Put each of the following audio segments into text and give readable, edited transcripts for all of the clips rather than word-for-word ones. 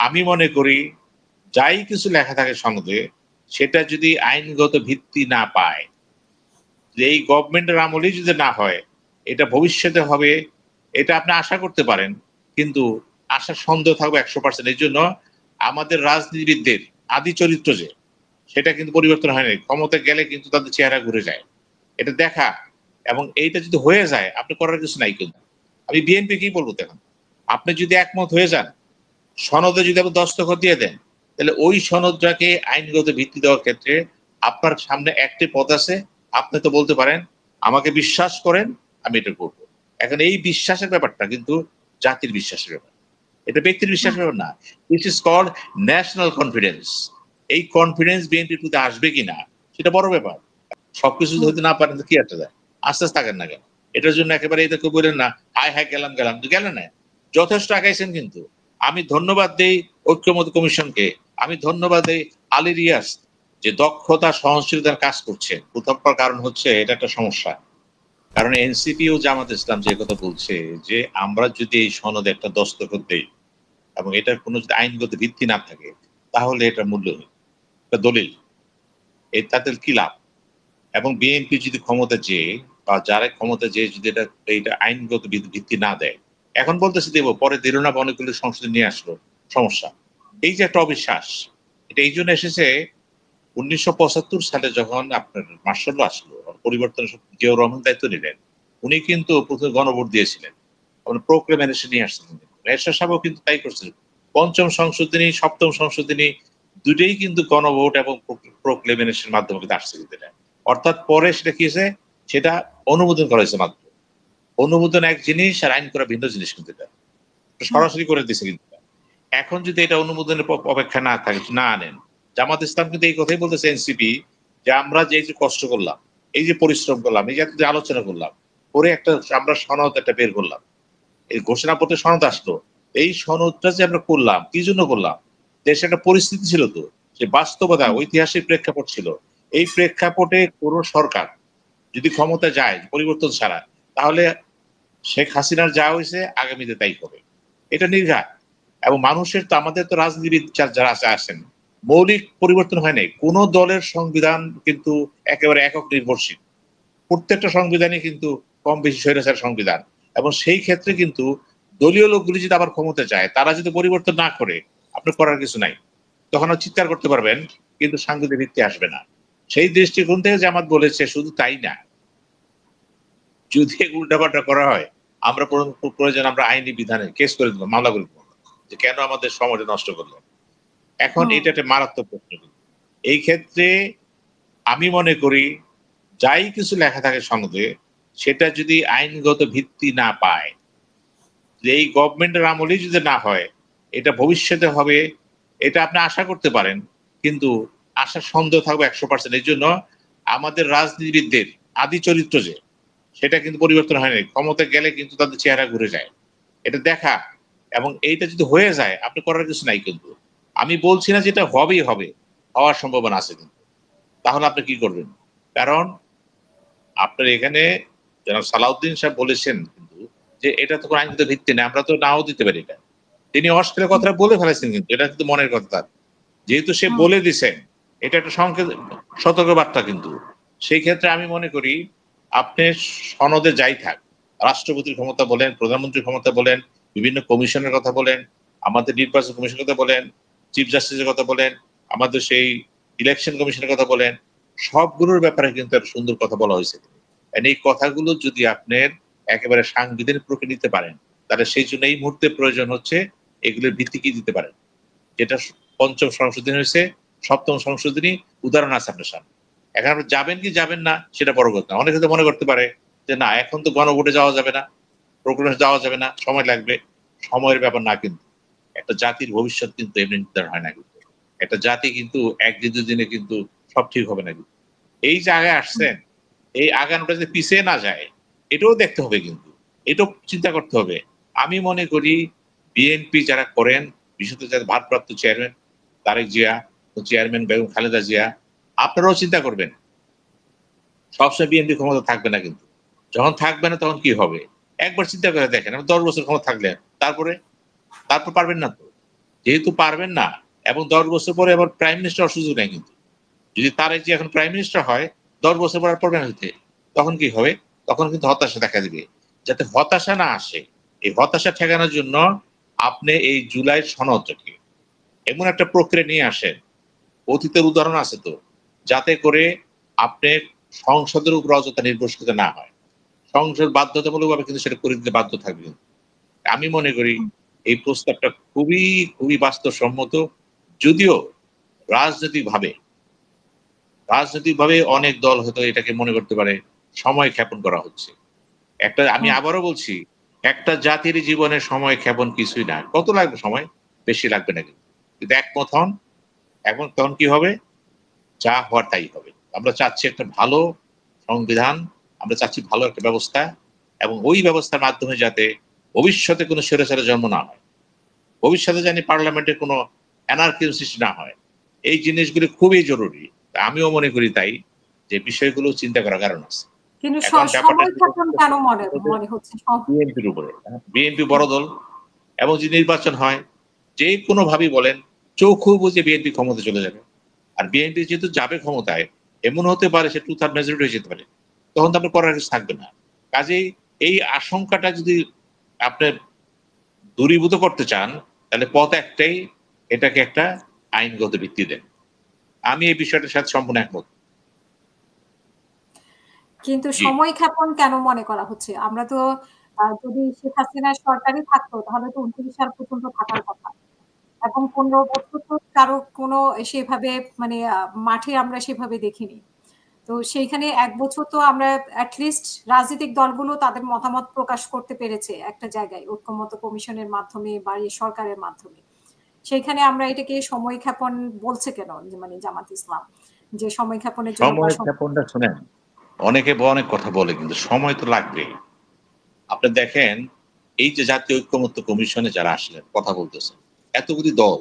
আমি মনে করি যাই কিছু লেখা থাকে সনদে সেটা যদি আইনগত ভিত্তি না পায়, যে এই গভর্নমেন্টের আমলেই যদি না হয়, এটা ভবিষ্যতে হবে, এটা আপনি আশা করতে পারেন, কিন্তু আশার সন্দেহ থাকবে 100%। এই জন্য আমাদের রাজনীতিবিদদের আদি চরিত্র যে সেটা কিন্তু পরিবর্তন হয়নি। ক্ষমতা গেলে কিন্তু তাদের চেহারা ঘুরে যায়, এটা দেখা। এবং এইটা যদি হয়ে যায়, আপনি করার কিছু নাই। কিন্তু আমি বিএনপি কি বলবো দেখুন, আপনি যদি একমত হয়ে যান, সনদে যদি আপনি দস্তখত দিয়ে দেন, তাহলে ওই সনদটাকে আইনগত ভিত্তি দেওয়ার ক্ষেত্রে আপনার সামনে একটি পথ আছে। আপনি তো বলতে পারেন আমাকে বিশ্বাস করেন, আমি এটা করবো। এখন এই বিশ্বাসের ব্যাপারটা কিন্তু জাতির বিশ্বাসের ব্যাপার, এটা ব্যক্তির বিশ্বাসের ব্যাপার না। It is called national confidence. এই কনফিডেন্স বিএনপির প্রতি আসবে কিনা সেটা বড় ব্যাপার। সবকিছু হতে না পারেন তো কি একটা যায়, আস্তে আস্তে থাকেন না কেন? এটার জন্য একেবারে এটা কেউ বলেন না হায় হায় গেলাম গেলাম, তো গেলেন না, যথেষ্ট আগাইছেন। কিন্তু আমি ধন্যবাদ দেই ঐক্যমত কমিশনকে, আমি ধন্যবাদ দেই আলী রিয়াজ, যে দক্ষতা সহনশীলতার কাজ করছে। প্রথম কারণ হচ্ছে এটা একটা সমস্যা, কারণ এনসিপি ও জামাত ইসলাম যে কথা বলছে যে আমরা যদি এই সনদে একটা দস্তখত দেই এবং এটার কোনো যদি আইনগত ভিত্তি না থাকে, তাহলে এটা মূল্যহীন, একটা দলিল, তাদের কি লাভ? এবং বিএনপি যদি ক্ষমতা যেয়ে বা যারা ক্ষমতা যেয়ে যদি এটা আইনগত ভিত্তি না দেয়, এখন বলতেছে দেবো, পরে দিল না, বা অনেকগুলো সংসদে নিয়ে আসলো, সমস্যা। এই যে একটা অবিশ্বাস, এটা এই জন্য এসেছে 1975 সালে যখন আপনার মার্শাল আসলো, পরিবর্তন জিয়াউর রহমান দায়িত্ব নিলেন, উনি কিন্তু প্রথমে গণভোট দিয়েছিলেন, প্রোক্লেমেশন নিয়ে আসছিলেন। এরশাদ সাহেবও কিন্তু তাই করছিলেন। পঞ্চম সংশোধনী, সপ্তম সংশোধনী দুটোই কিন্তু গণভোট এবং প্রোক্লেমেশনের মাধ্যমে কিন্তু আসছে কিন্তু এটা। অর্থাৎ পরে সেটা কি হয়েছে, সেটা অনুমোদন করা হয়েছে মাত্র। অনুমোদন এক জিনিস আর আইন করা ভিন্ন জিনিস, কিন্তু এটা সরাসরি করে দিচ্ছে। কিন্তু এখন যদি এটা অনুমোদনের অপেক্ষা না থাকে, না আনেন, জামাত ইসলাম কিন্তু এই কথাই বলতেছে এনসিপি, যে আমরা যে যে কষ্ট করলাম, এই যে পরিশ্রম করলাম, এই যে আলোচনা করলাম, করে একটা আমরা সনদ একটা বের করলাম, এই ঘোষণাপত্রে সনদ আসলো, এই সনদটা যে আমরা করলাম কি জন্য করলাম? দেশে একটা পরিস্থিতি ছিল, তো যে বাস্তবতা ঐতিহাসিক প্রেক্ষাপট ছিল। এই প্রেক্ষাপটে কোন সরকার যদি ক্ষমতা যায় পরিবর্তন ছাড়া, তাহলে শেখ হাসিনার যা হয়েছে আগামীতে তাই হবে, এটা নির্ঘাত। এবং মানুষের তো, আমাদের তো রাজনীতিবিদ যারা আছেন, মৌলিক পরিবর্তন হয় নাই। কোন দলের সংবিধান কিন্তু একেবারে একক নির্ভরশীল, প্রত্যেকটা সংবিধানই কিন্তু কম বেশি স্বৈরাচার সংবিধান। এবং সেই ক্ষেত্রে কিন্তু দলীয় লোকগুলি যদি আবার ক্ষমতা চায়, তারা যদি পরিবর্তন না করে, আপনার করার কিছু নাই। তখন চিৎকার করতে পারবেন, কিন্তু সাংবিধানিক ভিত্তি আসবে না। সেই দৃষ্টিকোণ থেকে জামাত বলেছে, শুধু তাই না, যদি উল্টাপাল্টা করা হয়, আমরা প্রয়োজন আমরা আইনি বিধানে কেস করে দেবো, মামলা করে দেবো, যে কেন আমাদের সময়টা নষ্ট করলো। এখন এটা একটা মারাত্মক প্রশ্ন। এই ক্ষেত্রে আমি মনে করি যাই কিছু লেখা থাকে সনদে সেটা যদি আইনগত ভিত্তি না পায়, যে এই গভর্নমেন্টের আমলেই যদি না হয়, এটা ভবিষ্যতে হবে, এটা আপনি আশা করতে পারেন, কিন্তু আশার সন্দেহ থাকবে 100%। এই জন্য আমাদের রাজনীতিবিদদের আদি চরিত্র যে সেটা কিন্তু পরিবর্তন হয়নি। ক্ষমতা গেলে কিন্তু তাদের চেহারা ঘুরে যায়, এটা দেখা। এবং এইটা যদি হয়ে যায়, আপনি করার কিছু নাই। কিন্তু আমি বলছি না যেটা হবেই হবে, হওয়ার সম্ভাবনা আছে কিন্তু। তাহলে আপনি কি করবেন? কারণ আপনার এখানে যারা সালাউদ্দিন সাহেব বলেছেন কিন্তু, যে এটা তো কোনো আইনগত ভিত্তি নেই, আমরা তো নাও দিতে পারি এটা। তিনি অস্ট্রেলিয়ার কথাটা বলে ফেলেছেন, কিন্তু এটা কিন্তু মনের কথা তার। যেহেতু সে বলে দিছেন, এটা একটা সংকেত, সতর্ক বার্তা। কিন্তু সেই ক্ষেত্রে আমি মনে করি আপনি সনদে যাই থাক, রাষ্ট্রপতির ক্ষমতা বলেন, প্রধানমন্ত্রীর ক্ষমতা বলেন, বিভিন্ন কমিশনের কথা বলেন, আমাদের নির্বাচন কমিশনের কথা বলেন, চিফ জাস্টিসের কথা বলেন, আমাদের সেই ইলেকশন কমিশনের কথা বলেন, সবগুলোর ব্যাপারে কিন্তু একটা সুন্দর কথা বলা হয়েছে। এই কথাগুলো যদি আপনার একেবারে সাংবিধানিক প্রক্রিয়া নিতে পারেন, তাহলে সেই জন্য এই মুহূর্তে প্রয়োজন হচ্ছে এগুলোর ভিত্তি কি দিতে পারেন। যেটা পঞ্চম সংশোধনী হয়েছে, সপ্তম সংশোধনী উদাহরণ আছে আপনার সামনে। এখন আপনি যাবেন কি যাবেন না সেটা বড় কথা। অনেকে তো মনে করতে পারে যে না, এখন তো গণভোটে যাওয়া যাবে না, প্রোগ্রামে যাওয়া যাবে না, সময় লাগবে। সময়ের ব্যাপার না। কিন্তু একটা জাতির ভবিষ্যৎ কিন্তু এমনি নির্ধারণ হয় না। কিন্তু একটা জাতি কিন্তু একদিন দুদিনে কিন্তু সব ঠিক হবে না। কিন্তু এই যে আগে আসছেন, এই আগানোটা যদি পিছিয়ে না যায়, এটাও দেখতে হবে। কিন্তু এটাও চিন্তা করতে হবে। আমি মনে করি বিএনপি যারা করেন, বিশেষত যারা ভারপ্রাপ্ত চেয়ারম্যান তারেক জিয়া ও চেয়ারম্যান বেগম খালেদা জিয়া, আপনারাও চিন্তা করবেন। সবসময় বিএনপি ক্ষমতা থাকবে না। কিন্তু যখন থাকবে না তখন কি হবে, একবার চিন্তা করে দেখেন। 10 বছর ক্ষমতা থাকলেন, তারপর পারবেন না তো। যেহেতু পারবেন না, এবং 10 বছর পরে আবার প্রাইম মিনিস্টার সুযোগ নেই কিন্তু, যদি তারেক যে এখন প্রাইম মিনিস্টার হয় 10 বছর পর আর পারবেন হইতে, তখন কি হবে? তখন কিন্তু হতাশা দেখা দিবে। যাতে হতাশা না আসে, এই হতাশা ঠেকানোর জন্য আপনি এই জুলাই সনদটাকে এমন একটা প্রক্রিয়া নিয়ে আসেন, অতীতের উদাহরণ আছে তো, যাতে করে আপনি সংসদের উপর অযথা নির্ভরশীলতা না হয়। সংসদ বাধ্যতামূলকভাবে কিন্তু সেটা করে দিতে বাধ্য থাকবে। আমি মনে করি এই প্রস্তাবটা খুবই খুবই বাস্তবসম্মত। যদিও রাজনৈতিকভাবে রাজনৈতিকভাবে অনেক দল হয়তো এটাকে মনে করতে পারে সময় ক্ষেপণ করা হচ্ছে। আমি আবারও বলছি, একটা জাতির জীবনে সময় ক্ষেপণ কিছুই না। কত লাগবে সময়? বেশি লাগবে না কিন্তু। কিন্তু একমত হন, এবং তখন কি হবে? যা হওয়ার তাই হবে। আমরা চাচ্ছি একটা ভালো সংবিধান, আমরা চাচ্ছি ভালো একটা ব্যবস্থা, এবং ওই ব্যবস্থার মাধ্যমে যাতে ভবিষ্যতে কোনো স্বৈরাচারের জন্ম না হয়। ভবিষ্যতে জানি পার্লামেন্টে কোনো অ্যানার্কির সৃষ্টি না হয়। এই জিনিসগুলি খুবই জরুরি। আমিও মনে করি তাই, যে বিষয়গুলো চিন্তা করার কারণ আছে। কিন্তু এখন ব্যাপারটা সময় ক্ষেপণ কেন মনে হচ্ছে? বিএনপির উপরে। বিএনপি বড় দল, এবং যদি নির্বাচন হয়, যে কোনোভাবেই বলেন, চোখও বুঝে বিএনপি ক্ষমতা চলে যাবে। আর বিএনপি যেহেতু যাবে ক্ষমতায়, এমন হতে পারে সে 2/3 মেজরিটি হয়ে যেতে পারে। তখন তো আপনার করার কিছু থাকবে না। কাজেই এই আশঙ্কাটা যদি আপনি দূরীভূত করতে চান, তাহলে পথ একটাই, এটাকে একটা আইনগত ভিত্তি দেন। আমি এই বিষয়টার সাথে সম্পূর্ণ একমত। কিন্তু জি। সময় ক্ষেপণ কেন মনে করা হচ্ছে? আমরা তো যদি শেখ হাসিনার সরকারই থাকতো তাহলে তো ২৯ সাল পর্যন্ত থাকার কথা। এবং ১৫ বছর তো কারো কোনো সেভাবে মানে মাঠে আমরা সেভাবে দেখিনি। তো সেইখানে ১ বছর তো আমরা এট লিস্ট রাজনৈতিক দলগুলো তাদের মতামত প্রকাশ করতে পেরেছে একটা জায়গায় ঐক্যমত্য কমিশনের মাধ্যমে বা এই সরকারের মাধ্যমে। সেইখানে আমরা এটাকে সময় ক্ষেপণ বলছে কেন? মানে জামাত ইসলাম যে সময় ক্ষেপণের জন্য সময় ক্ষেপণটা শুনেন, অনেকে অনেক কথা বলে, কিন্তু সময় তো লাগবেই। আপনি দেখেন, এই যে জাতীয় ঐক্যমত্য কমিশনে যারা আসলেন কথা বলতেছেন, এতগুলি দল,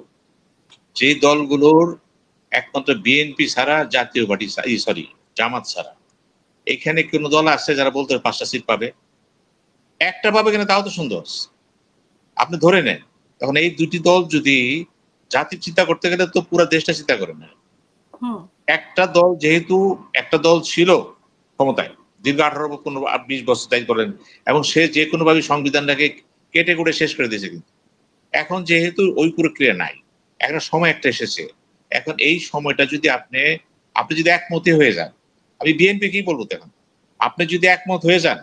যে দলগুলোর একমাত্র বিএনপি ছাড়া জাতীয় পার্টি সরি জামাত ছাড়া এখানে কোন দল আছে যারা বলতে 5টা সিট পাবে? একটা পাবে কিনা তাও তো সুন্দর। আপনি ধরে নেন, তখন এই দুটি দল যদি জাতির চিন্তা করতে গেলে তো পুরো দেশটা চিন্তা করে না। হুম, একটা দল যেহেতু একটা দল ছিল ক্ষমতায় দীর্ঘ 18-20 বছর তাই করেন, এবং সে যে কোনোভাবে সংবিধানটাকে কেটে কুটে শেষ করে দিয়েছে। কিন্তু এখন যেহেতু ওই প্রক্রিয়া নাই, একটা সময় একটা এসেছে। এখন এই সময়টা যদি আপনি আপনি যদি একমতই হয়ে যান, আমি বিএনপি কি বলবো তখন? আপনি যদি একমত হয়ে যান,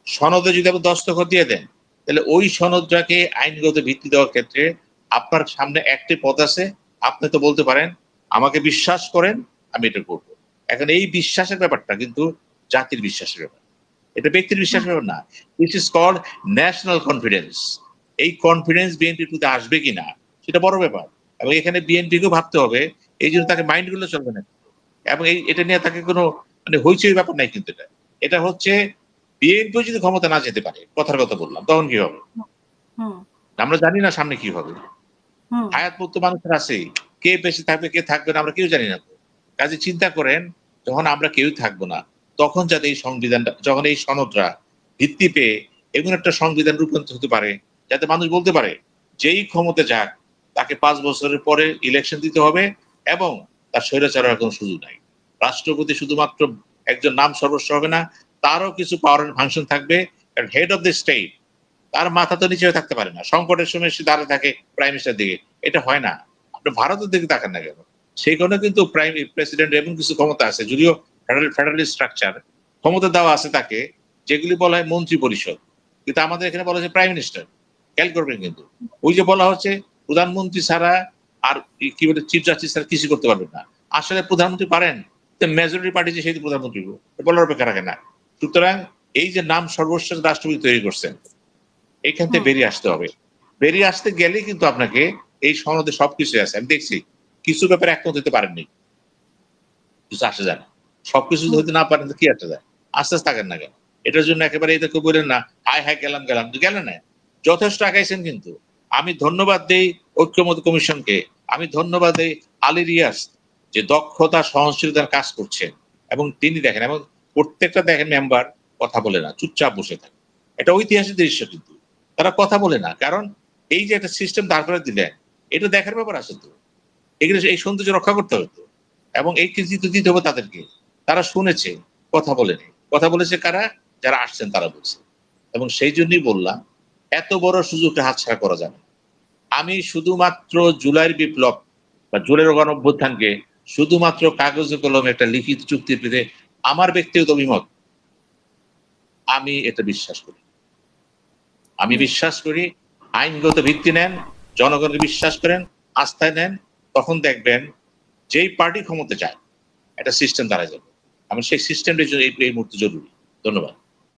সনদে যদি আপনি দস্তখত দিয়ে দেন, তাহলে ওই সনদটাকে আইনগত ভিত্তি দেওয়ার ক্ষেত্রে আপনার সামনে একটি পথ আছে। আপনি তো বলতে পারেন, আমাকে বিশ্বাস করেন, আমি এটা করব। এখন এই বিশ্বাসের ব্যাপারটা কিন্তু জাতির বিশ্বাসের ব্যাপার, এটা ব্যক্তির বিশ্বাসের ব্যাপার না। This is called national confidence. এই কনফিডেন্স বিএনপির প্রতি আসবে কিনা সেটা বড় ব্যাপার, এবং এখানে বিএনপিকেও ভাবতে হবে। এই জন্য তাকে মাইন্ড করলে চলবে না, এবং এটা নিয়ে তাকে কোনো মানে হইচই ব্যাপার নাই। কিন্তু এটা হচ্ছে, বিএনপি যদি ক্ষমতা না যেতে পারে, কথার কথা বললাম, তখন কি হবে হুম, আমরা জানি না, সামনে কি হবে। হুম, হায়াত মুক্ত মানুষের আছে, কে বেঁচে থাকবে কে থাকবে না আমরা কেউ জানি না। কাজে চিন্তা করেন, যখন আমরা কেউ থাকবো না, তখন যাতে এই সংবিধানটা, যখন এই সনদরা ভিত্তি পেয়ে এমন একটা সংবিধান রূপান্তরিত হতে পারে, যাতে মানুষ বলতে পারে যেই ক্ষমতা যাক, তাকে 5 বছরের পরে ইলেকশন দিতে হবে, এবং তার স্বৈরাচার হওয়ার কোনো সুযোগ নাই। রাষ্ট্রপতি শুধুমাত্র একজন নাম সর্বস্ব হবে না, তারও কিছু পাওয়ার এন্ড ফাংশন থাকবে। হেড অফ দ্য স্টেট, তার মাথা তো নিচে থাকতে পারে না, সংকটের সময় সে দাঁড়িয়ে থাকে প্রাইম মিনিস্টার দিকে। এটা হয় না। আপনি ভারতের দিকে তাকান না কেন, সেখানে কিন্তু প্রেসিডেন্ট এবং কিছু ক্ষমতা আছে, যদিও ফেডারেলিস্ট স্ট্রাকচার, ক্ষমতা দেওয়া আছে তাকে, যেগুলি বলা হয় মন্ত্রী পরিষদ। কিন্তু আমাদের এখানে বলা হচ্ছে প্রাইম মিনিস্টার। খেয়াল করবেন কিন্তু, ওই যে বলা হচ্ছে প্রধানমন্ত্রী ছাড়া আর কি বলে চিফ জাস্টিস ছাড়া কিছু করতে পারবেন না। আসলে প্রধানমন্ত্রী পারেন, মেজরিটি পার্টি যে সেই প্রধানমন্ত্রী বলার অপেক্ষা রাখে না। সুতরাং এই যে নাম সর্বস্ব রাষ্ট্রপতি তৈরি করছেন, এখান থেকে হুম, বেরিয়ে আসতে হবে। বেরিয়ে আসতে গেলে কিন্তু আপনাকে এই সনদে সবকিছু আছে। আমি দেখছি কিছু ব্যাপারে একমত হতে পারেননি, কিছু আসে যায় না। সবকিছু যদি হুম, হতে না পারেন তো কি আসে যায়? আস্তে আস্তে থাকেন না কেন? এটার জন্য একেবারে এটাকে বলেন না, হায় হায় গেলাম গেলাম, গেলেন না। যথেষ্ট আগাইছেন কিন্তু। আমি ধন্যবাদ দেই ঐক্যমত্য কমিশনকে, আমি ধন্যবাদ দেই আলী রিয়াজ, যে দক্ষতা সহনশীলতার কাজ করছেন, এবং তিনি দেখেন, এবং প্রত্যেকটা দেখেন মেম্বার কথা বলে না, চুপচাপ বসে থাকে। এটা ঐতিহাসিক দৃশ্য কিন্তু। তারা কথা বলে না, কারণ এই যে একটা সিস্টেম দাঁড় করে দিলেন, এটা দেখার ব্যাপার আছে তো। এগুলো এই সৌন্দর্য রক্ষা করতে হবে তো, এবং এই কৃতিত্ব দিতে হবে তাদেরকে। তারা শুনেছে, কথা বলেনি। কথা বলেছে কারা? যারা আসছেন তারা বলছে। এবং সেই জন্যই বললাম, এত বড় সুযোগটা হাতছাড়া করা যাবে না। আমি শুধুমাত্র জুলাইয়ের বিপ্লব বা জুলাইয়ের গণঅভ্যুত্থানকে শুধুমাত্র কাগজে কলমে একটা লিখিত চুক্তির ভিত্তিতে আমার ব্যক্তিগত অভিমত, আমি এটা বিশ্বাস করি। আমি হুম। বিশ্বাস করি আইনগত ভিত্তি নেন, জনগণকে বিশ্বাস করেন, আস্থায় নেন, তখন দেখবেন যেই পার্টি ক্ষমতা চায় একটা সিস্টেম দাঁড়ায় যাবে। এবং সেই সিস্টেমটার জন্য এই মুহূর্তে জরুরি। ধন্যবাদ।